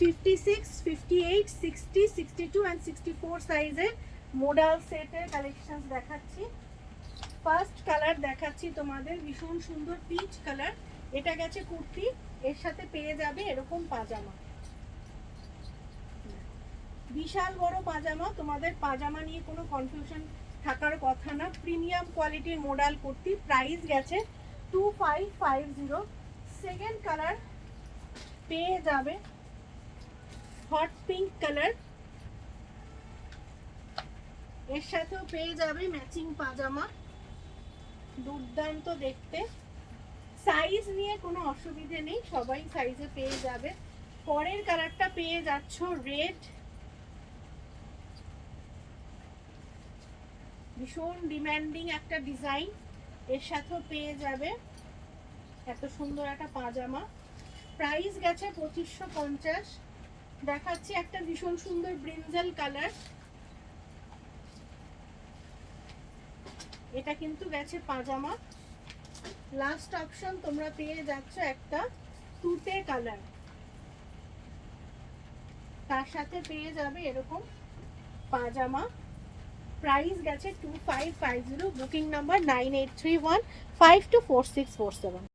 56, 58, 60, 62 and 64 সাইজের modal সেটের collections দেখাচ্ছি। ফার্স্ট কালার দেখাচ্ছি তোমাদের, ভীষণ সুন্দর পিচ কালার। এটা গেছে কুর্তি, এর সাথে পেয়ে যাবে এরকম পাজামা, বিশাল বড় পাজামা। তোমাদের পাজামা নিয়ে কোনো কনফিউশন থাকার কথা না। প্রিমিয়াম কোয়ালিটির মোডাল কুর্তি, প্রাইস গেছে 2550। সেকেন্ড কালার পেয়ে যাবে হট পিঙ্ক কালার, এর সাথেও পেয়ে যাবে ম্যাচিং পাজামা, দুর্দান্ত দেখতে। সাইজ নিয়ে কোনো অসুবিধে নেই, সবাই সাইজে পেয়ে যাবে। পরের কালারটা পেয়ে যাচ্ছ রেড, ভীষণ ডিমান্ডিং একটা ডিজাইন, এর সাথেও পেয়ে যাবে এত সুন্দর একটা পাজামা। প্রাইস গেছে 2550। দেখাচ্ছি একটা ভীষণ সুন্দর ব্রিঞ্জাল কালার, এটা কিন্তু গেছে পাজামা। লাস্ট অপশন তোমরা পেয়ে যাচ্ছ একটা তুতে কালার, তার সাথে পেয়ে যাবে এরকম পাজামা। প্রাইস গেছে 2550। Booking number 9831524647।